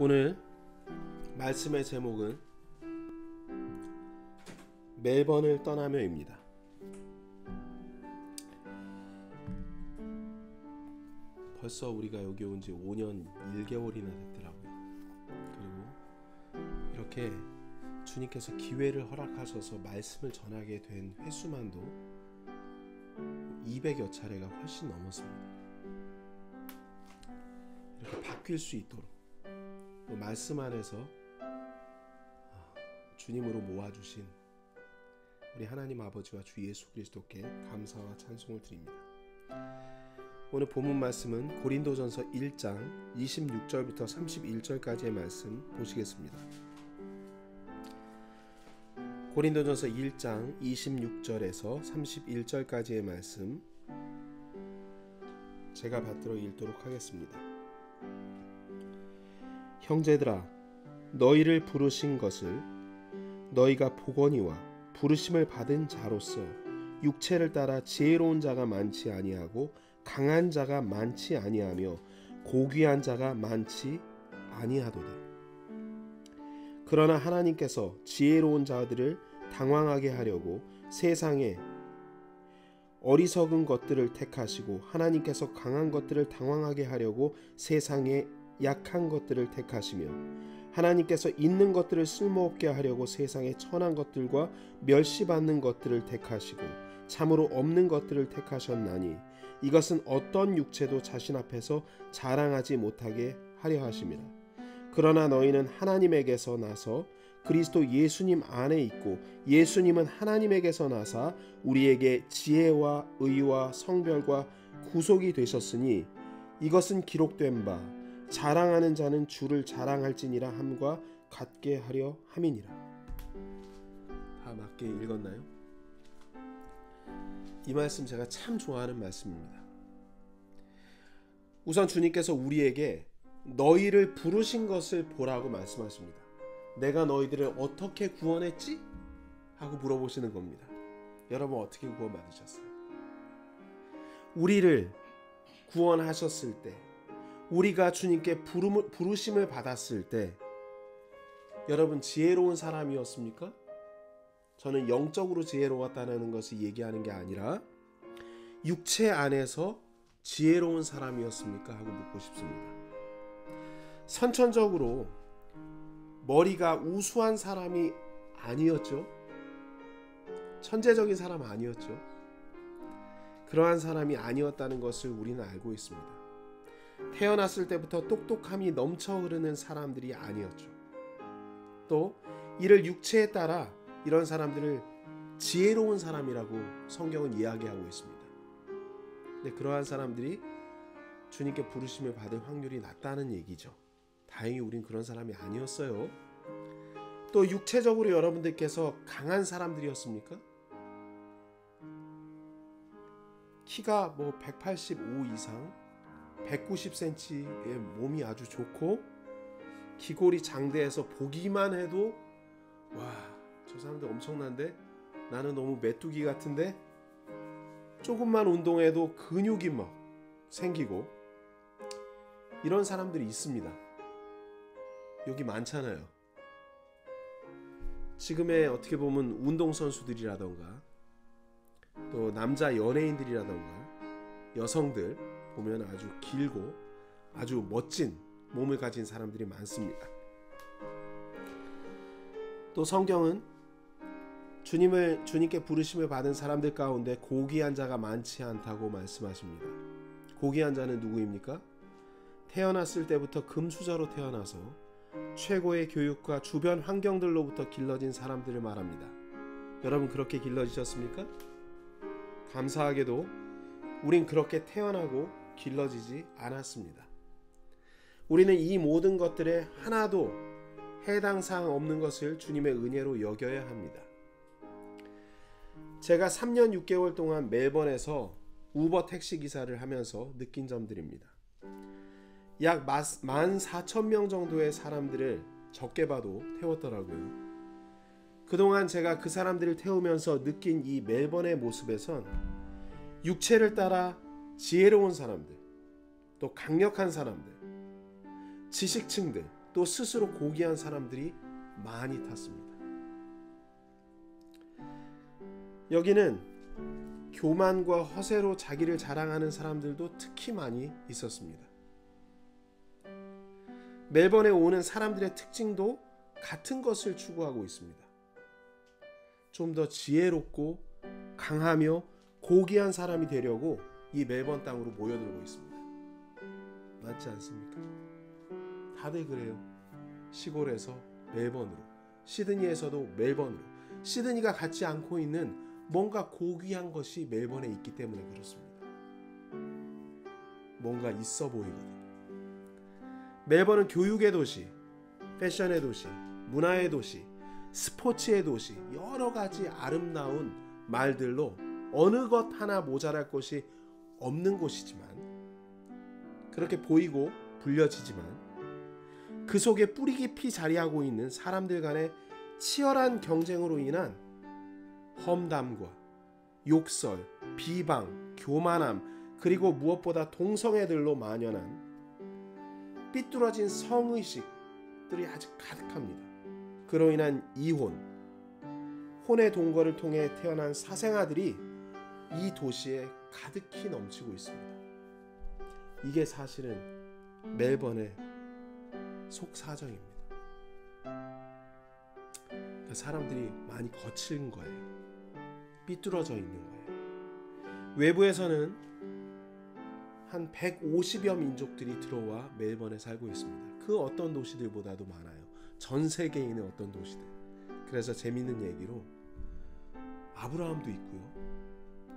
오늘 말씀의 제목은 멜번을 떠나며입니다. 벌써 우리가 여기 온 지 5년 1개월이나 됐더라고요. 그리고 이렇게 주님께서 기회를 허락하셔서 말씀을 전하게 된 횟수만도 200여 차례가 훨씬 넘었습니다. 이렇게 바뀔 수 있도록 또 말씀 안에서 주님으로 모아주신 우리 하나님 아버지와 주 예수 그리스도께 감사와 찬송을 드립니다. 오늘 본문 말씀은 고린도전서 1장 26절부터 31절까지의 말씀 보시겠습니다. 고린도전서 1장 26절에서 31절까지의 말씀 제가 받들어 읽도록 하겠습니다. 형제들아, 너희를 부르신 것을 너희가 보거니와 부르심을 받은 자로서 육체를 따라 지혜로운 자가 많지 아니하고 강한 자가 많지 아니하며 고귀한 자가 많지 아니하도다. 그러나 하나님께서 지혜로운 자들을 당황하게 하려고 세상에 어리석은 것들을 택하시고 하나님께서 강한 것들을 당황하게 하려고 세상에 약한 것들을 택하시며 하나님께서 있는 것들을 쓸모없게 하려고 세상에 천한 것들과 멸시받는 것들을 택하시고 참으로 없는 것들을 택하셨나니 이것은 어떤 육체도 자신 앞에서 자랑하지 못하게 하려 하심이라. 그러나 너희는 하나님에게서 나서 그리스도 예수님 안에 있고 예수님은 하나님에게서 나사 우리에게 지혜와 의와 성별과 구속이 되셨으니 이것은 기록된 바 자랑하는 자는 주를 자랑할지니라 함과 같게 하려 함이니라. 다 맞게 읽었나요? 이 말씀 제가 참 좋아하는 말씀입니다. 우선 주님께서 우리에게 너희를 부르신 것을 보라고 말씀하십니다. 내가 너희들을 어떻게 구원했지? 하고 물어보시는 겁니다. 여러분 어떻게 구원받으셨어요? 우리를 구원하셨을 때 우리가 주님께 부르심을 받았을 때 여러분 지혜로운 사람이었습니까? 저는 영적으로 지혜로웠다는 것을 얘기하는 게 아니라 육체 안에서 지혜로운 사람이었습니까? 하고 묻고 싶습니다. 선천적으로 머리가 우수한 사람이 아니었죠. 천재적인 사람 아니었죠. 그러한 사람이 아니었다는 것을 우리는 알고 있습니다. 태어났을 때부터 똑똑함이 넘쳐 흐르는 사람들이 아니었죠. 또 이를 육체에 따라 이런 사람들을 지혜로운 사람이라고 성경은 이야기하고 있습니다. 근데 그러한 사람들이 주님께 부르심을 받을 확률이 낮다는 얘기죠. 다행히 우린 그런 사람이 아니었어요. 또 육체적으로 여러분들께서 강한 사람들이었습니까? 키가 185 이상 190cm의 몸이 아주 좋고 기골이 장대해서 보기만 해도 와, 저 사람들 엄청난데 나는 너무 메뚜기 같은데 조금만 운동해도 근육이 막 생기고 이런 사람들이 있습니다. 여기 많잖아요. 지금의 어떻게 보면 운동선수들이라던가 또 남자 연예인들이라던가 여성들 보면 아주 길고 아주 멋진 몸을 가진 사람들이 많습니다. 또 성경은 주님께 부르심을 받은 사람들 가운데 고귀한 자가 많지 않다고 말씀하십니다. 고귀한 자는 누구입니까? 태어났을 때부터 금수저로 태어나서 최고의 교육과 주변 환경들로부터 길러진 사람들을 말합니다. 여러분 그렇게 길러지셨습니까? 감사하게도 우린 그렇게 태어나고 길러지지 않았습니다. 우리는 이 모든 것들에 하나도 해당 사항 없는 것을 주님의 은혜로 여겨야 합니다. 제가 3년 6개월 동안 멜번에서 우버 택시 기사를 하면서 느낀 점들입니다. 약 14,000명 정도의 사람들을 적게 봐도 태웠더라고요. 그동안 제가 그 사람들을 태우면서 느낀 이 멜번의 모습에선 육체를 따라 지혜로운 사람들, 또 강력한 사람들, 지식층들, 또 스스로 고귀한 사람들이 많이 탔습니다. 여기는 교만과 허세로 자기를 자랑하는 사람들도 특히 많이 있었습니다. 멜번에 오는 사람들의 특징도 같은 것을 추구하고 있습니다. 좀 더 지혜롭고 강하며 고귀한 사람이 되려고 이 멜번 땅으로 모여들고 있습니다. 맞지 않습니까? 다들 그래요. 시골에서 멜번으로, 시드니에서도 멜번으로. 시드니가 갖지 않고 있는 뭔가 고귀한 것이 멜번에 있기 때문에 그렇습니다. 뭔가 있어 보이거든요. 멜번은 교육의 도시, 패션의 도시, 문화의 도시, 스포츠의 도시, 여러 가지 아름다운 말들로 어느 것 하나 모자랄 것이 없는 곳이지만, 그렇게 보이고 불려지지만 그 속에 뿌리 깊이 자리하고 있는 사람들 간의 치열한 경쟁으로 인한 험담과 욕설, 비방, 교만함, 그리고 무엇보다 동성애들로 만연한 삐뚤어진 성의식들이 아주 가득합니다. 그로 인한 이혼, 혼의 동거를 통해 태어난 사생아들이 이 도시에 가득히 넘치고 있습니다. 이게 사실은 멜번의 속사정입니다. 사람들이 많이 거친 거예요. 삐뚤어져 있는 거예요. 외부에서는 한 150여 민족들이 들어와 멜번에 살고 있습니다. 그 어떤 도시들보다도 많아요. 전 세계에 있는 어떤 도시들. 그래서 재밌는 얘기로 아브라함도 있고요,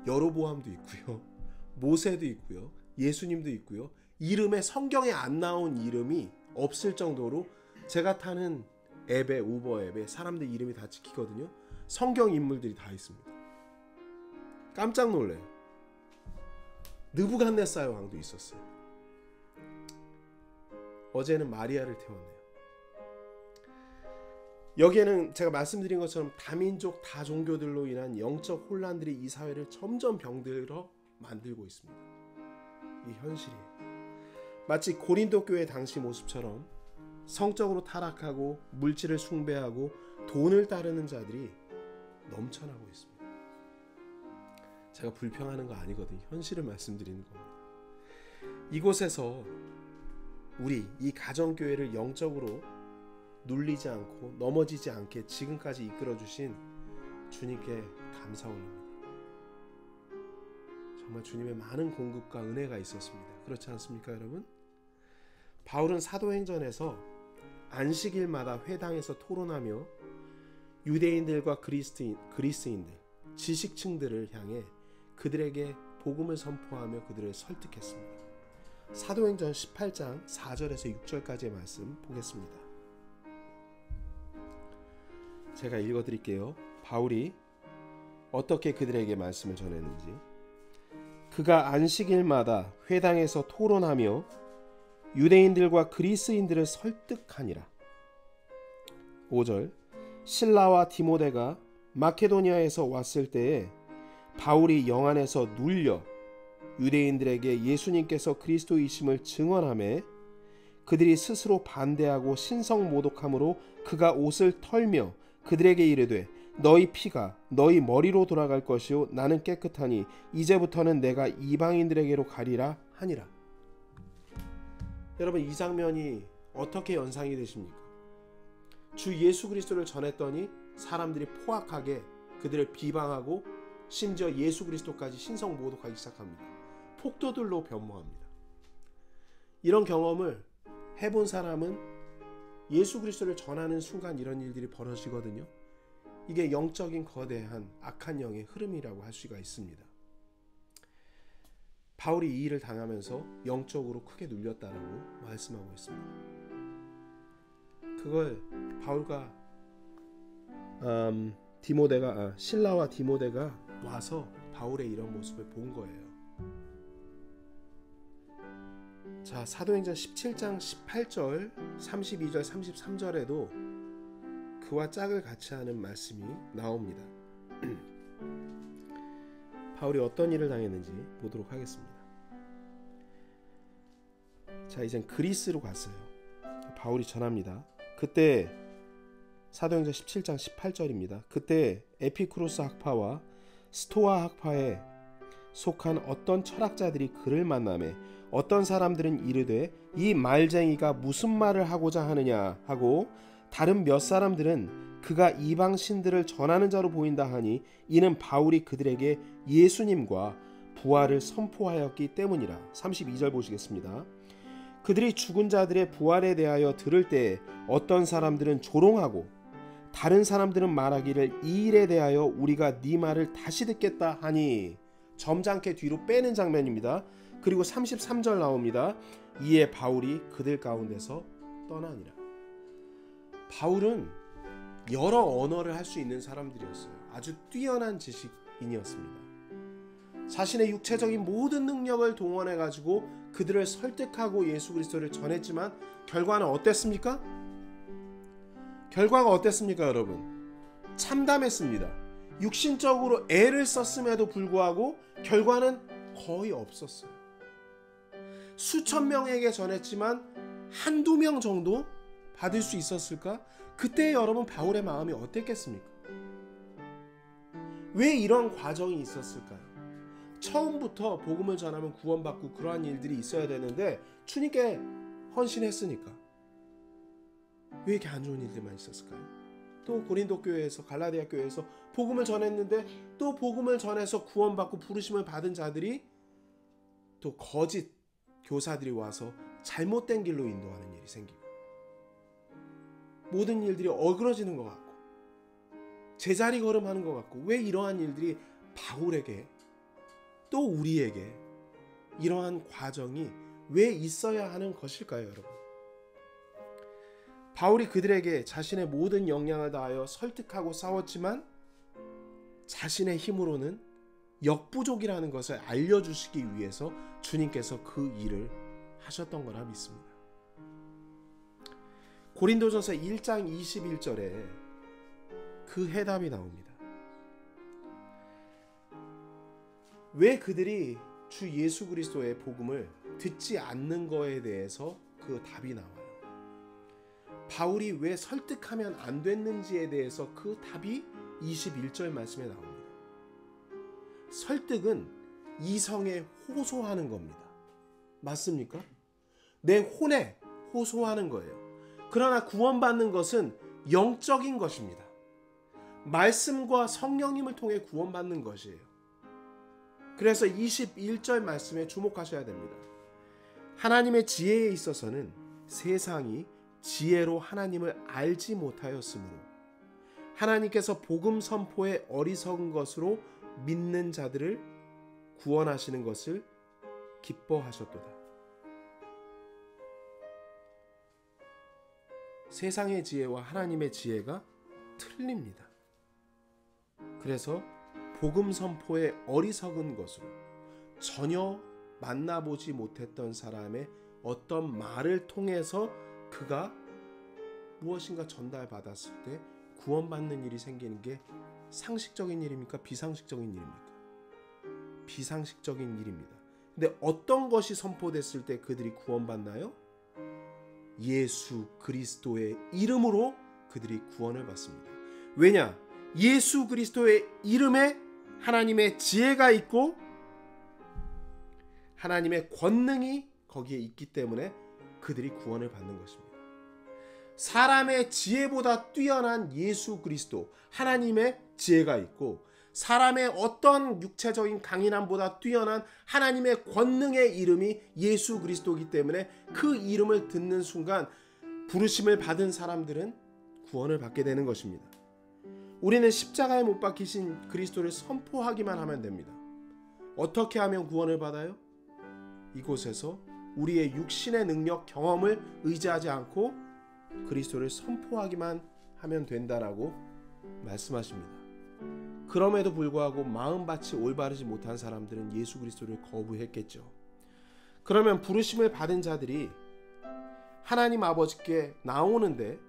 여로보암도 있고요, 모세도 있고요, 예수님도 있고요, 이름에 성경에 안 나온 이름이 없을 정도로, 제가 타는 앱에, 우버 앱에 사람들 이름이 다 찍히거든요. 성경 인물들이 다 있습니다. 깜짝 놀래요. 느부갓네살 왕도 있었어요. 어제는 마리아를 태웠네요. 여기에는 제가 말씀드린 것처럼 다민족 다종교들로 인한 영적 혼란들이 이 사회를 점점 병들어 만들고 있습니다. 이 현실이에요. 마치 고린도 교회 당시 모습처럼 성적으로 타락하고 물질을 숭배하고 돈을 따르는 자들이 넘쳐나고 있습니다. 제가 불평하는 거 아니거든요. 현실을 말씀드리는 겁니다. 이곳에서 우리 이 가정교회를 영적으로 눌리지 않고 넘어지지 않게 지금까지 이끌어주신 주님께 감사 올립니다. 정말 주님의 많은 공급과 은혜가 있었습니다. 그렇지 않습니까, 여러분? 바울은 사도행전에서 안식일마다 회당에서 토론하며 유대인들과 그리스인들, 지식층들을 향해 그들에게 복음을 선포하며 그들을 설득했습니다. 사도행전 18장 4절에서 6절까지의 말씀 보겠습니다. 제가 읽어드릴게요. 바울이 어떻게 그들에게 말씀을 전했는지. 그가 안식일마다 회당에서 토론하며 유대인들과 그리스인들을 설득하니라. 5절. 실라와 디모데가 마케도니아에서 왔을 때에 바울이 영 안에서 눌려 유대인들에게 예수님께서 그리스도이심을 증언하매 그들이 스스로 반대하고 신성모독함으로 그가 옷을 털며 그들에게 이르되 너희 피가 너희 머리로 돌아갈 것이요 나는 깨끗하니 이제부터는 내가 이방인들에게로 가리라 하니라. 여러분, 이 장면이 어떻게 연상이 되십니까? 주 예수 그리스도를 전했더니 사람들이 포악하게 그들을 비방하고 심지어 예수 그리스도까지 신성모독하기 시작합니다. 폭도들로 변모합니다. 이런 경험을 해본 사람은 예수 그리스도를 전하는 순간 이런 일들이 벌어지거든요. 이게 영적인 거대한 악한 영의 흐름이라고 할 수가 있습니다. 바울이 이 일을 당하면서 영적으로 크게 눌렸다라고 말씀하고 있습니다. 그걸 바울과 신라와 디모데가 와서 바울의 이런 모습을 본 거예요. 자, 사도행전 17장 18절, 32절, 33절에도 그와 짝을 같이 하는 말씀이 나옵니다. 바울이 어떤 일을 당했는지 보도록 하겠습니다. 자, 이젠 그리스로 갔어요. 바울이 전합니다. 그때 사도행전 17장 18절입니다. 그때 에피쿠로스 학파와 스토아 학파에 속한 어떤 철학자들이 그를 만나매 어떤 사람들은 이르되 이 말쟁이가 무슨 말을 하고자 하느냐 하고 다른 몇 사람들은 그가 이방 신들을 전하는 자로 보인다 하니 이는 바울이 그들에게 예수님과 부활을 선포하였기 때문이라. 32절 보시겠습니다. 그들이 죽은 자들의 부활에 대하여 들을 때 어떤 사람들은 조롱하고 다른 사람들은 말하기를 이 일에 대하여 우리가 네 말을 다시 듣겠다 하니, 점잖게 뒤로 빼는 장면입니다. 그리고 33절 나옵니다. 이에 바울이 그들 가운데서 떠나니라. 바울은 여러 언어를 할 수 있는 사람들이었어요. 아주 뛰어난 지식인이었습니다. 자신의 육체적인 모든 능력을 동원해 가지고 그들을 설득하고 예수 그리스도를 전했지만 결과는 어땠습니까? 결과가 어땠습니까, 여러분? 참담했습니다. 육신적으로 애를 썼음에도 불구하고 결과는 거의 없었어요. 수천 명에게 전했지만 한두 명 정도 받을 수 있었을까? 그때 여러분 바울의 마음이 어땠겠습니까? 왜 이런 과정이 있었을까요? 처음부터 복음을 전하면 구원받고 그러한 일들이 있어야 되는데 주님께 헌신했으니까 왜 이렇게 안 좋은 일들만 있었을까요? 또 고린도 교회에서, 갈라디아 교회에서 복음을 전했는데 또 복음을 전해서 구원받고 부르심을 받은 자들이 또 거짓 교사들이 와서 잘못된 길로 인도하는 일이 생기고 모든 일들이 어그러지는 것 같고 제자리 걸음하는 것 같고, 왜 이러한 일들이 바울에게 또 우리에게 이러한 과정이 왜 있어야 하는 것일까요, 여러분? 바울이 그들에게 자신의 모든 역량을 다하여 설득하고 싸웠지만 자신의 힘으로는 역부족이라는 것을 알려주시기 위해서 주님께서 그 일을 하셨던 거라 믿습니다. 고린도전서 1장 21절에 그 해답이 나옵니다. 왜 그들이 주 예수 그리스도의 복음을 듣지 않는 거에 대해서 그 답이 나와요. 바울이 왜 설득하면 안 됐는지에 대해서 그 답이 21절 말씀에 나옵니다. 설득은 이성에 호소하는 겁니다. 맞습니까? 내 혼에 호소하는 거예요. 그러나 구원받는 것은 영적인 것입니다. 말씀과 성령님을 통해 구원받는 것이에요. 그래서 21절 말씀에 주목하셔야 됩니다. 하나님의 지혜에 있어서는 세상이 지혜로 하나님을 알지 못하였으므로 하나님께서 복음 선포에 어리석은 것으로 믿는 자들을 구원하시는 것을 기뻐하셨도다. 세상의 지혜와 하나님의 지혜가 틀립니다. 그래서 복음 선포에 어리석은 것으로 전혀 만나보지 못했던 사람의 어떤 말을 통해서 그가 무엇인가 전달받았을 때 구원받는 일이 생기는 게 상식적인 일입니까? 비상식적인 일입니까? 비상식적인 일입니다. 근데 어떤 것이 선포됐을 때 그들이 구원받나요? 예수 그리스도의 이름으로 그들이 구원을 받습니다. 왜냐? 예수 그리스도의 이름에 하나님의 지혜가 있고 하나님의 권능이 거기에 있기 때문에 그들이 구원을 받는 것입니다. 사람의 지혜보다 뛰어난 예수 그리스도, 하나님의 지혜가 있고 사람의 어떤 육체적인 강인함보다 뛰어난 하나님의 권능의 이름이 예수 그리스도이기 때문에 그 이름을 듣는 순간 부르심을 받은 사람들은 구원을 받게 되는 것입니다. 우리는 십자가에 못 박히신 그리스도를 선포하기만 하면 됩니다. 어떻게 하면 구원을 받아요? 이곳에서 우리의 육신의 능력, 경험을 의지하지 않고 그리스도를 선포하기만 하면 된다라고 말씀하십니다. 그럼에도 불구하고 마음밭이 올바르지 못한 사람들은 예수 그리스도를 거부했겠죠. 그러면 부르심을 받은 자들이 하나님 아버지께 나오는데,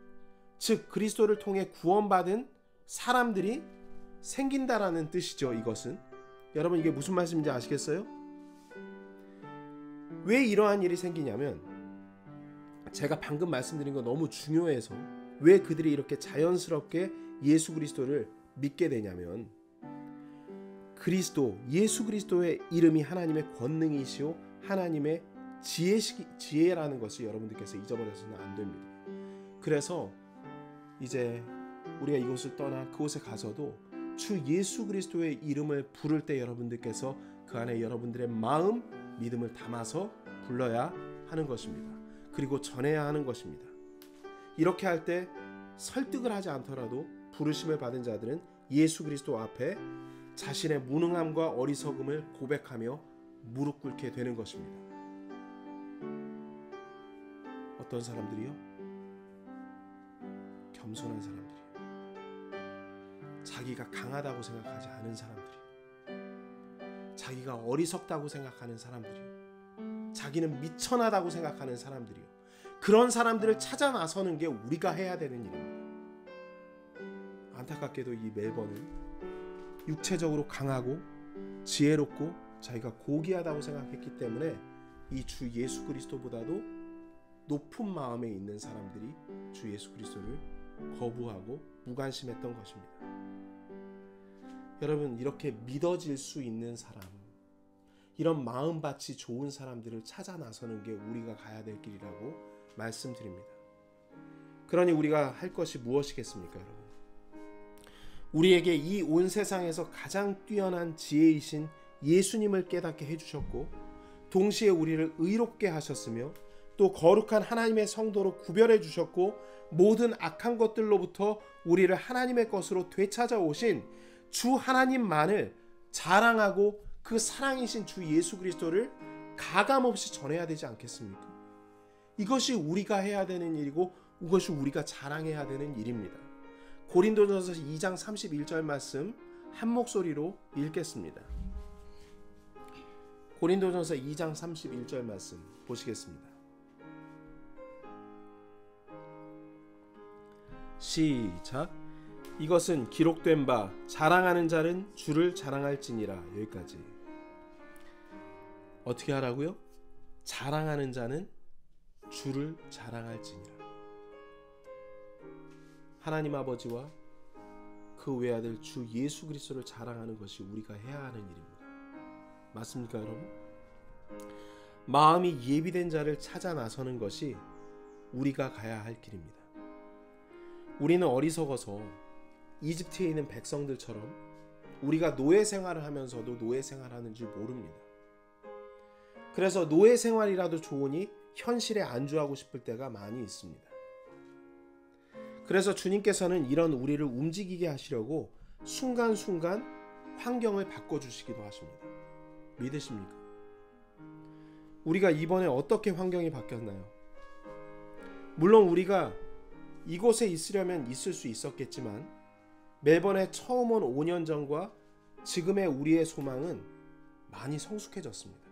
즉 그리스도를 통해 구원받은 사람들이 생긴다라는 뜻이죠. 이것은 여러분 이게 무슨 말씀인지 아시겠어요? 왜 이러한 일이 생기냐면 제가 방금 말씀드린 거 너무 중요해서 왜 그들이 이렇게 자연스럽게 예수 그리스도를 믿게 되냐면 예수 그리스도의 이름이 하나님의 권능이시오 하나님의 지혜라는 것을 여러분들께서 잊어버려서는 안 됩니다. 그래서 이제 우리가 이곳을 떠나 그곳에 가서도 주 예수 그리스도의 이름을 부를 때 여러분들께서 그 안에 여러분들의 마음, 믿음을 담아서 불러야 하는 것입니다. 그리고 전해야 하는 것입니다. 이렇게 할 때 설득을 하지 않더라도 부르심을 받은 자들은 예수 그리스도 앞에 자신의 무능함과 어리석음을 고백하며 무릎 꿇게 되는 것입니다. 어떤 사람들이요? 겸손한 사람들이요. 자기가 강하다고 생각하지 않은 사람들이요. 자기가 어리석다고 생각하는 사람들이요. 자기는 미천하다고 생각하는 사람들이요. 그런 사람들을 찾아 나서는 게 우리가 해야 되는 일입니다. 안타깝게도 이 멜번은 육체적으로 강하고 지혜롭고 자기가 고귀하다고 생각했기 때문에 이 주 예수 그리스도보다도 높은 마음에 있는 사람들이 주 예수 그리스도를 거부하고 무관심했던 것입니다. 여러분, 이렇게 믿어질 수 있는 사람, 이런 마음밭이 좋은 사람들을 찾아 나서는 게 우리가 가야 될 길이라고 말씀드립니다. 그러니 우리가 할 것이 무엇이겠습니까, 여러분? 우리에게 이 온 세상에서 가장 뛰어난 지혜이신 예수님을 깨닫게 해주셨고 동시에 우리를 의롭게 하셨으며 또 거룩한 하나님의 성도로 구별해 주셨고 모든 악한 것들로부터 우리를 하나님의 것으로 되찾아 오신 주 하나님만을 자랑하고 그 사랑이신 주 예수 그리스도를 가감없이 전해야 되지 않겠습니까? 이것이 우리가 해야 되는 일이고 이것이 우리가 자랑해야 되는 일입니다. 고린도전서 2장 31절 말씀 한 목소리로 읽겠습니다. 고린도전서 2장 31절 말씀 보시겠습니다. 시작. 이것은 기록된 바 자랑하는 자는 주를 자랑할지니라. 여기까지. 어떻게 하라고요? 자랑하는 자는 주를 자랑할지니라. 하나님 아버지와 그 외아들 주 예수 그리스도를 자랑하는 것이 우리가 해야 하는 일입니다. 맞습니까, 여러분? 마음이 예비된 자를 찾아 나서는 것이 우리가 가야 할 길입니다. 우리는 어리석어서 이집트에 있는 백성들처럼 우리가 노예 생활을 하면서도 노예 생활하는 줄 모릅니다. 그래서 노예 생활이라도 좋으니 현실에 안주하고 싶을 때가 많이 있습니다. 그래서 주님께서는 이런 우리를 움직이게 하시려고 순간순간 환경을 바꿔주시기도 하십니다. 믿으십니까? 우리가 이번에 어떻게 환경이 바뀌었나요? 물론 우리가 이곳에 있으려면 있을 수 있었겠지만 멜번에 처음 온 5년 전과 지금의 우리의 소망은 많이 성숙해졌습니다.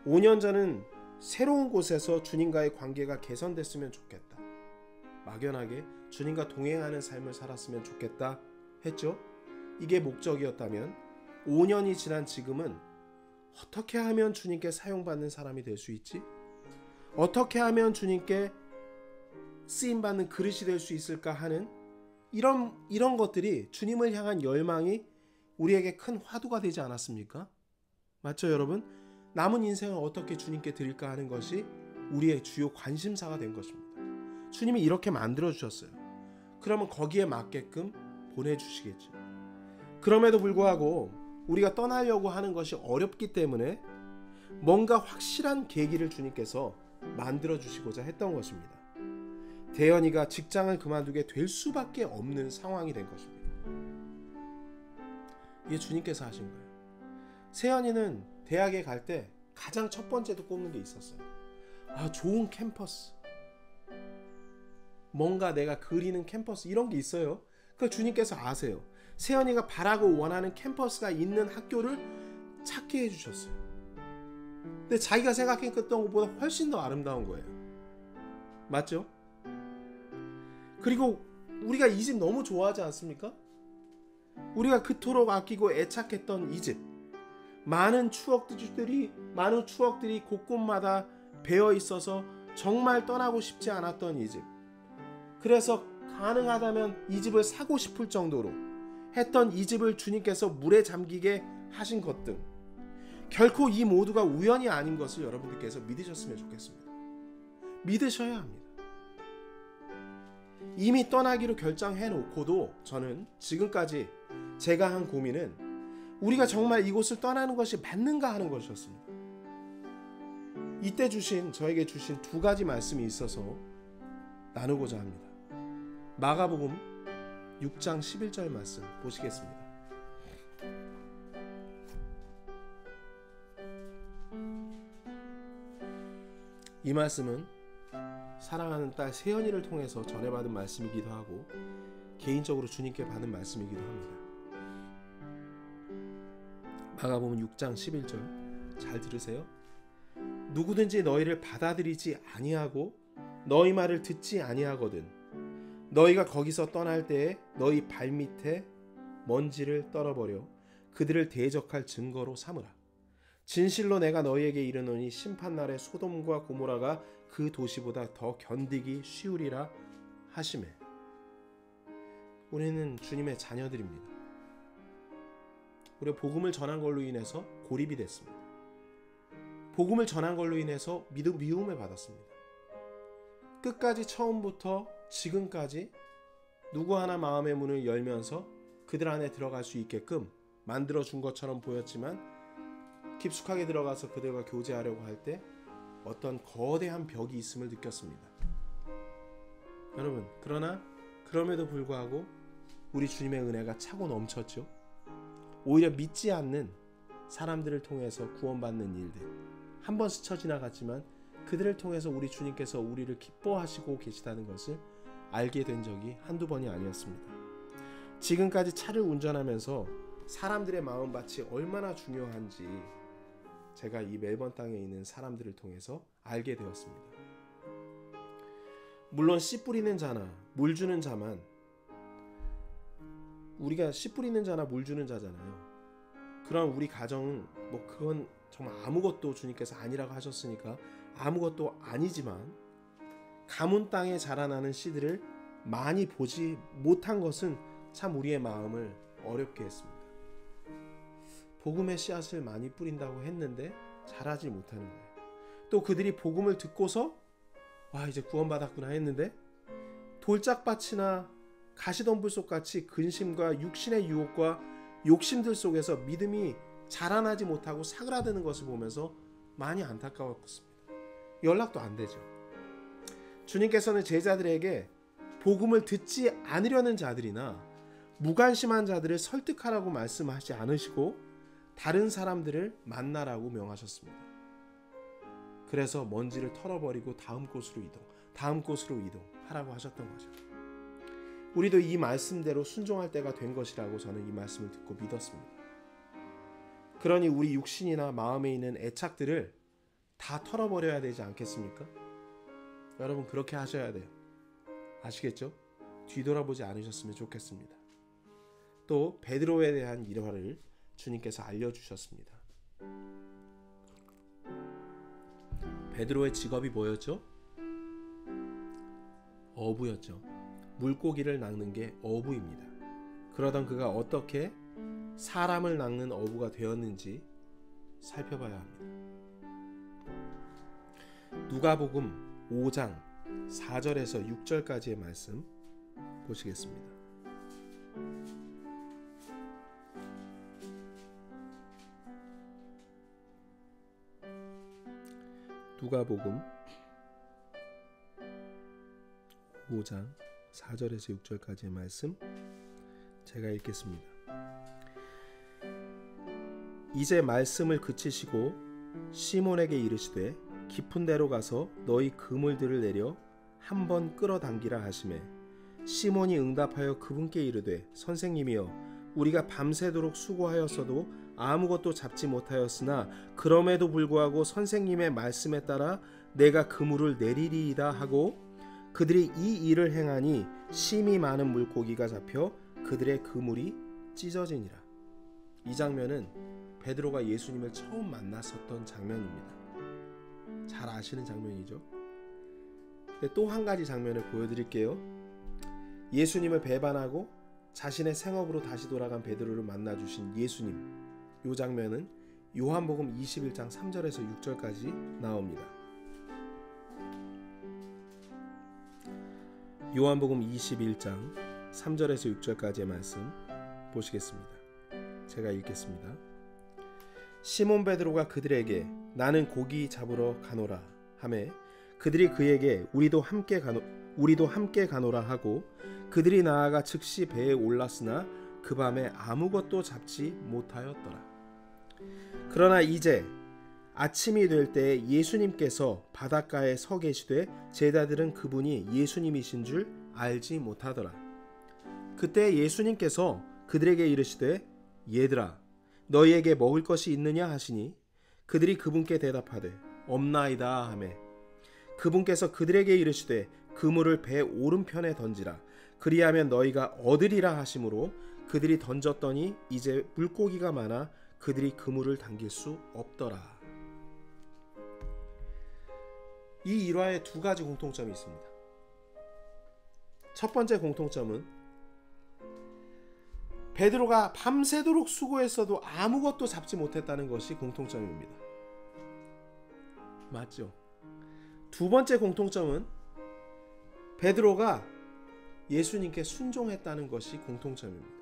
5년 전은 새로운 곳에서 주님과의 관계가 개선됐으면 좋겠다. 막연하게 주님과 동행하는 삶을 살았으면 좋겠다 했죠. 이게 목적이었다면 5년이 지난 지금은 어떻게 하면 주님께 사용받는 사람이 될 수 있지? 어떻게 하면 주님께 쓰임받는 그릇이 될 수 있을까 하는 이런 것들이 주님을 향한 열망이 우리에게 큰 화두가 되지 않았습니까? 맞죠, 여러분? 남은 인생을 어떻게 주님께 드릴까 하는 것이 우리의 주요 관심사가 된 것입니다. 주님이 이렇게 만들어 주셨어요. 그러면 거기에 맞게끔 보내주시겠죠. 그럼에도 불구하고 우리가 떠나려고 하는 것이 어렵기 때문에 뭔가 확실한 계기를 주님께서 만들어 주시고자 했던 것입니다. 대현이가 직장을 그만두게 될 수밖에 없는 상황이 된 것입니다. 이게 주님께서 하신 거예요. 세연이는 대학에 갈 때 가장 첫 번째로 꼽는 게 있었어요. 좋은 캠퍼스, 뭔가 내가 그리는 캠퍼스, 이런 게 있어요. 그 주님께서 아세요. 세연이가 바라고 원하는 캠퍼스가 있는 학교를 찾게 해주셨어요. 근데 자기가 생각했던 것보다 훨씬 더 아름다운 거예요. 맞죠? 그리고 우리가 이 집 너무 좋아하지 않습니까? 우리가 그토록 아끼고 애착했던 이 집, 많은 추억들이 곳곳마다 배어 있어서 정말 떠나고 싶지 않았던 이 집, 그래서 가능하다면 이 집을 사고 싶을 정도로 했던 이 집을 주님께서 물에 잠기게 하신 것 등 결코 이 모두가 우연이 아닌 것을 여러분들께서 믿으셨으면 좋겠습니다. 믿으셔야 합니다. 이미 떠나기로 결정해 놓고도 저는 지금까지 제가 한 고민은 우리가 정말 이곳을 떠나는 것이 맞는가 하는 것이었습니다. 이때 저에게 주신 두 가지 말씀이 있어서 나누고자 합니다. 마가복음 6장 11절 말씀 보시겠습니다. 이 말씀은 사랑하는 딸 세연이를 통해서 전해받은 말씀이기도 하고 개인적으로 주님께 받은 말씀이기도 합니다. 마가복음 6장 11절 잘 들으세요. 누구든지 너희를 받아들이지 아니하고 너희 말을 듣지 아니하거든 너희가 거기서 떠날 때에 너희 발밑에 먼지를 떨어버려 그들을 대적할 증거로 삼으라. 진실로 내가 너희에게 이르노니 심판날에 소돔과 고모라가 그 도시보다 더 견디기 쉬우리라 하시매. 우리는 주님의 자녀들입니다. 우리가 복음을 전한 걸로 인해서 고립이 됐습니다. 복음을 전한 걸로 인해서 미움을 받았습니다. 끝까지 처음부터 지금까지 누구 하나 마음의 문을 열면서 그들 안에 들어갈 수 있게끔 만들어준 것처럼 보였지만 깊숙하게 들어가서 그들과 교제하려고 할 때 어떤 거대한 벽이 있음을 느꼈습니다. 여러분, 그러나 그럼에도 불구하고 우리 주님의 은혜가 차고 넘쳤죠. 오히려 믿지 않는 사람들을 통해서 구원받는 일들 한 번 스쳐 지나갔지만 그들을 통해서 우리 주님께서 우리를 기뻐하시고 계시다는 것을 알게 된 적이 한두 번이 아니었습니다. 지금까지 차를 운전하면서 사람들의 마음밭이 얼마나 중요한지 제가 이 멜번 땅에 있는 사람들을 통해서 알게 되었습니다. 물론 씨 뿌리는 자나 물 주는 자만, 우리가 씨 뿌리는 자나 물 주는 자잖아요. 그럼 우리 가정은 그건 정말 아무것도 주님께서 아니라고 하셨으니까 아무것도 아니지만 가문 땅에 자라나는 씨들을 많이 보지 못한 것은 참 우리의 마음을 어렵게 했습니다. 복음의 씨앗을 많이 뿌린다고 했는데 자라지 못하는 거예요. 또 그들이 복음을 듣고서 와 이제 구원받았구나 했는데 돌짝밭이나 가시덤불 속같이 근심과 육신의 유혹과 욕심들 속에서 믿음이 자라나지 못하고 사그라드는 것을 보면서 많이 안타까웠습니다. 연락도 안 되죠. 주님께서는 제자들에게 복음을 듣지 않으려는 자들이나 무관심한 자들을 설득하라고 말씀하지 않으시고 다른 사람들을 만나라고 명하셨습니다. 그래서 먼지를 털어버리고 다음 곳으로 이동하라고 하셨던 거죠. 우리도 이 말씀대로 순종할 때가 된 것이라고 저는 이 말씀을 듣고 믿었습니다. 그러니 우리 육신이나 마음에 있는 애착들을 다 털어버려야 되지 않겠습니까? 여러분 그렇게 하셔야 돼요. 아시겠죠? 뒤돌아보지 않으셨으면 좋겠습니다. 또 베드로에 대한 일화를 주님께서 알려주셨습니다. 베드로의 직업이 뭐였죠? 어부였죠. 물고기를 낚는 게 어부입니다. 그러던 그가 어떻게 사람을 낚는 어부가 되었는지 살펴봐야 합니다. 누가복음 5장 4절에서 6절까지의 말씀 보시겠습니다. 누가복음 5장 4절에서 6절까지의 말씀 제가 읽겠습니다. 이제 말씀을 그치시고 시몬에게 이르시되 깊은 데로 가서 너희 그물들을 내려 한번 끌어당기라 하시매 시몬이 응답하여 그분께 이르되 선생님이여 우리가 밤새도록 수고하였어도 아무것도 잡지 못하였으나 그럼에도 불구하고 선생님의 말씀에 따라 내가 그물을 내리리이다 하고 그들이 이 일을 행하니 심히 많은 물고기가 잡혀 그들의 그물이 찢어지니라. 이 장면은 베드로가 예수님을 처음 만났었던 장면입니다. 잘 아시는 장면이죠. 또 한 가지 장면을 보여드릴게요. 예수님을 배반하고 자신의 생업으로 다시 돌아간 베드로를 만나주신 예수님. 이 장면은 요한복음 21장 3절에서 6절까지 나옵니다. 요한복음 21장 3절에서 6절까지의 말씀 보시겠습니다. 제가 읽겠습니다. 시몬 베드로가 그들에게 나는 고기 잡으러 가노라 하매 그들이 그에게 우리도 함께 가노라 하고 그들이 나아가 즉시 배에 올랐으나 그 밤에 아무것도 잡지 못하였더라. 그러나 이제 아침이 될 때 예수님께서 바닷가에 서 계시되 제자들은 그분이 예수님이신 줄 알지 못하더라. 그때 예수님께서 그들에게 이르시되 얘들아 너희에게 먹을 것이 있느냐 하시니 그들이 그분께 대답하되 없나이다 하매 그분께서 그들에게 이르시되 그물을 배 오른편에 던지라 그리하면 너희가 얻으리라 하심으로 그들이 던졌더니 이제 물고기가 많아 그들이 그물을 당길 수 없더라. 이 일화에 두 가지 공통점이 있습니다. 첫 번째 공통점은 베드로가 밤새도록 수고했어도 아무것도 잡지 못했다는 것이 공통점입니다. 맞죠? 두 번째 공통점은 베드로가 예수님께 순종했다는 것이 공통점입니다.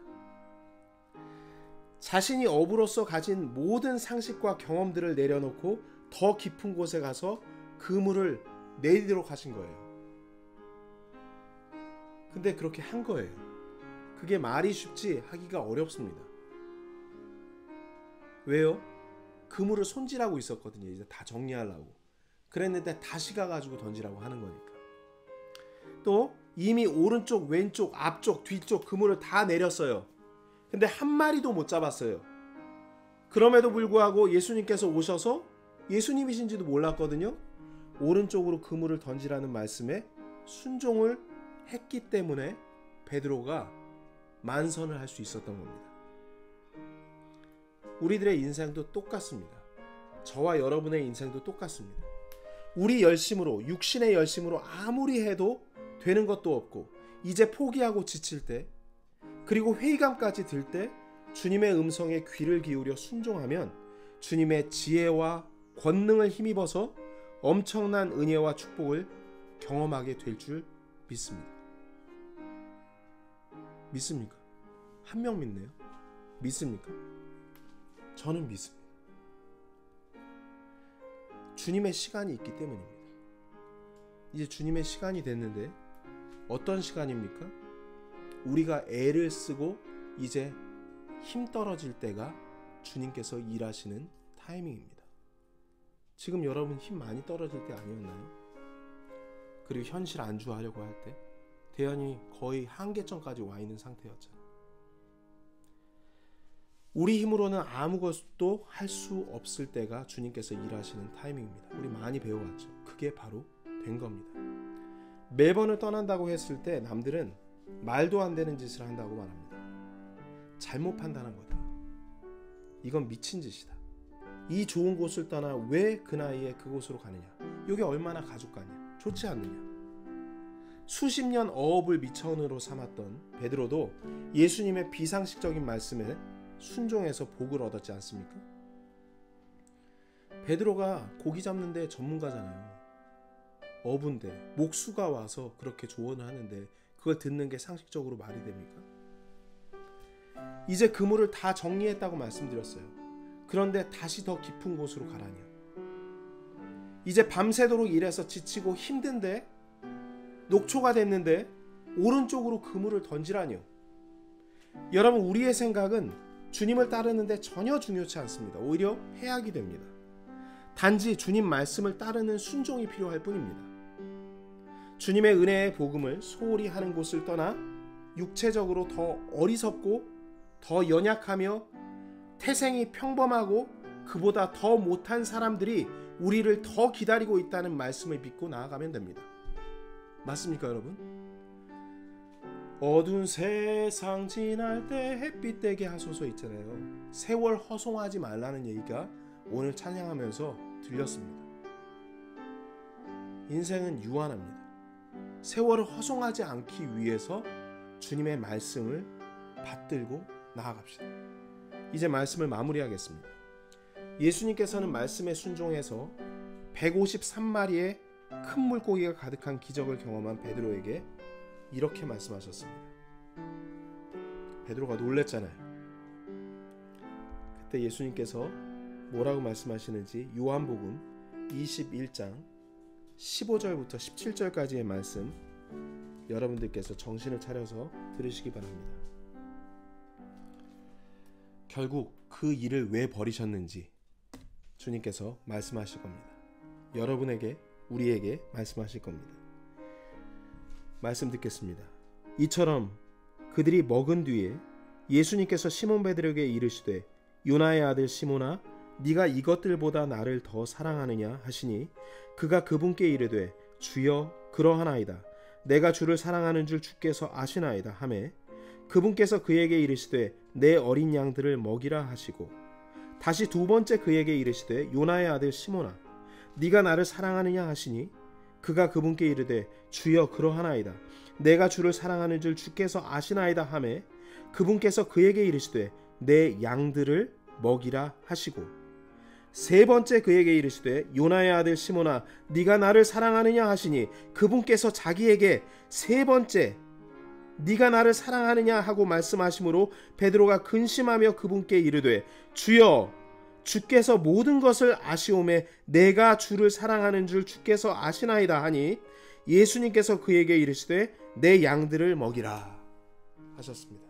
자신이 어부로서 가진 모든 상식과 경험들을 내려놓고 더 깊은 곳에 가서 그물을 내리도록 하신 거예요. 근데 그렇게 한 거예요. 그게 말이 쉽지 하기가 어렵습니다. 왜요? 그물을 손질하고 있었거든요. 이제 다 정리하려고. 그랬는데 다시 가가지고 던지라고 하는 거니까. 또 이미 오른쪽, 왼쪽, 앞쪽, 뒤쪽 그물을 다 내렸어요. 근데 한 마리도 못 잡았어요. 그럼에도 불구하고 예수님께서 오셔서 예수님이신지도 몰랐거든요. 오른쪽으로 그물을 던지라는 말씀에 순종을 했기 때문에 베드로가 만선을 할 수 있었던 겁니다. 우리들의 인생도 똑같습니다. 저와 여러분의 인생도 똑같습니다. 우리 열심으로, 육신의 열심으로 아무리 해도 되는 것도 없고 이제 포기하고 지칠 때, 그리고 회의감까지 들 때 주님의 음성에 귀를 기울여 순종하면 주님의 지혜와 권능을 힘입어서 엄청난 은혜와 축복을 경험하게 될 줄 믿습니다. 믿습니까? 한 명 믿네요. 믿습니까? 저는 믿습니다. 주님의 시간이 있기 때문입니다. 이제 주님의 시간이 됐는데 어떤 시간입니까? 우리가 애를 쓰고 이제 힘 떨어질 때가 주님께서 일하시는 타이밍입니다. 지금 여러분 힘 많이 떨어질 때 아니었나요? 그리고 현실 안주하려고 할 때 대안이 거의 한계점까지 와 있는 상태였잖아요. 우리 힘으로는 아무것도 할 수 없을 때가 주님께서 일하시는 타이밍입니다. 우리 많이 배워왔죠. 그게 바로 된 겁니다. 멜번을 떠난다고 했을 때 남들은 말도 안 되는 짓을 한다고 말합니다. 잘못 판단한 거다. 이건 미친 짓이다. 이 좋은 곳을 떠나 왜 그 나이에 그곳으로 가느냐. 이게 얼마나 가족 같냐. 좋지 않느냐. 수십 년 어업을 미천으로 삼았던 베드로도 예수님의 비상식적인 말씀에 순종해서 복을 얻었지 않습니까? 베드로가 고기 잡는 데 전문가잖아요. 어부인데 목수가 와서 그렇게 조언을 하는데 그걸 듣는 게 상식적으로 말이 됩니까? 이제 그물을 다 정리했다고 말씀드렸어요. 그런데 다시 더 깊은 곳으로 가라니요. 이제 밤새도록 일해서 지치고 힘든데 녹초가 됐는데 오른쪽으로 그물을 던지라니요. 여러분, 우리의 생각은 주님을 따르는데 전혀 중요치 않습니다. 오히려 해악이 됩니다. 단지 주님 말씀을 따르는 순종이 필요할 뿐입니다. 주님의 은혜의 복음을 소홀히 하는 곳을 떠나 육체적으로 더 어리석고 더 연약하며 태생이 평범하고 그보다 더 못한 사람들이 우리를 더 기다리고 있다는 말씀을 믿고 나아가면 됩니다. 맞습니까, 여러분? 어두운 세상 지날 때 햇빛 되게 하소서 있잖아요. 세월 허송하지 말라는 얘기가 오늘 찬양하면서 들렸습니다. 인생은 유한합니다. 세월을 허송하지 않기 위해서 주님의 말씀을 받들고 나아갑시다. 이제 말씀을 마무리하겠습니다. 예수님께서는 말씀에 순종해서 153마리의 큰 물고기가 가득한 기적을 경험한 베드로에게 이렇게 말씀하셨습니다. 베드로가 놀랬잖아요. 그때 예수님께서 뭐라고 말씀하시는지 요한복음 21장 15절부터 17절까지의 말씀 여러분들께서 정신을 차려서 들으시기 바랍니다. 결국 그 일을 왜 버리셨는지 주님께서 말씀하실 겁니다. 여러분에게, 우리에게 말씀하실 겁니다. 말씀 듣겠습니다. 이처럼 그들이 먹은 뒤에 예수님께서 시몬 베드로에게 이르시되 요나의 아들 시몬아 네가 이것들보다 나를 더 사랑하느냐 하시니 그가 그분께 이르되 주여 그러하나이다. 내가 주를 사랑하는 줄 주께서 아시나이다 하매 그분께서 그에게 이르시되 내 어린 양들을 먹이라 하시고 다시 두 번째 그에게 이르시되 요나의 아들 시몬아 네가 나를 사랑하느냐 하시니 그가 그분께 이르되 주여 그러하나이다. 내가 주를 사랑하는 줄 주께서 아시나이다 하매 그분께서 그에게 이르시되 내 양들을 먹이라 하시고 세 번째 그에게 이르시되 요나의 아들 시몬아 네가 나를 사랑하느냐 하시니 그분께서 자기에게 세 번째 네가 나를 사랑하느냐 하고 말씀하시므로 베드로가 근심하며 그분께 이르되 주여 주께서 모든 것을 아시오매 내가 주를 사랑하는 줄 주께서 아시나이다 하니 예수님께서 그에게 이르시되 내 양들을 먹이라 하셨습니다.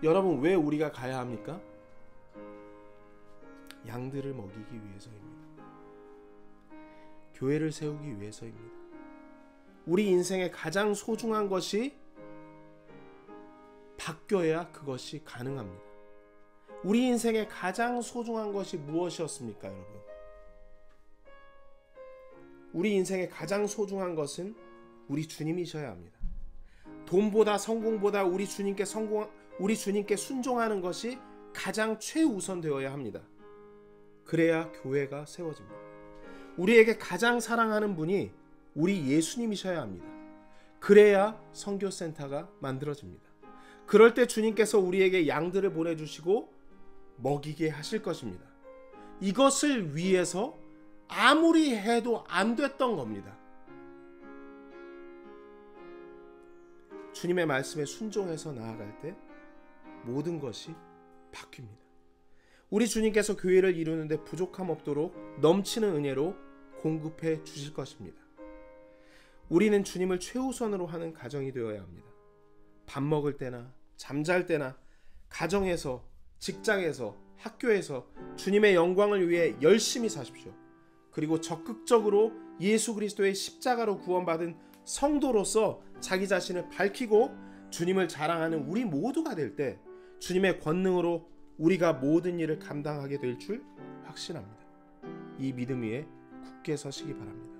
여러분 왜 우리가 가야 합니까? 양들을 먹이기 위해서입니다. 교회를 세우기 위해서입니다. 우리 인생의 가장 소중한 것이 바뀌어야 그것이 가능합니다. 우리 인생의 가장 소중한 것이 무엇이었습니까, 여러분? 우리 인생의 가장 소중한 것은 우리 주님이셔야 합니다. 돈보다 성공보다 우리 주님께 순종하는 것이 가장 최우선 되어야 합니다. 그래야 교회가 세워집니다. 우리에게 가장 사랑하는 분이 우리 예수님이셔야 합니다. 그래야 선교센터가 만들어집니다. 그럴 때 주님께서 우리에게 양들을 보내주시고 먹이게 하실 것입니다. 이것을 위해서 아무리 해도 안 됐던 겁니다. 주님의 말씀에 순종해서 나아갈 때 모든 것이 바뀝니다. 우리 주님께서 교회를 이루는데 부족함 없도록 넘치는 은혜로 공급해 주실 것입니다. 우리는 주님을 최우선으로 하는 가정이 되어야 합니다. 밥 먹을 때나 잠잘 때나 가정에서, 직장에서, 학교에서 주님의 영광을 위해 열심히 사십시오. 그리고 적극적으로 예수 그리스도의 십자가로 구원받은 성도로서 자기 자신을 밝히고 주님을 자랑하는 우리 모두가 될 때 주님의 권능으로 우리가 모든 일을 감당하게 될 줄 확신합니다. 이 믿음 위에 굳게 서시기 바랍니다.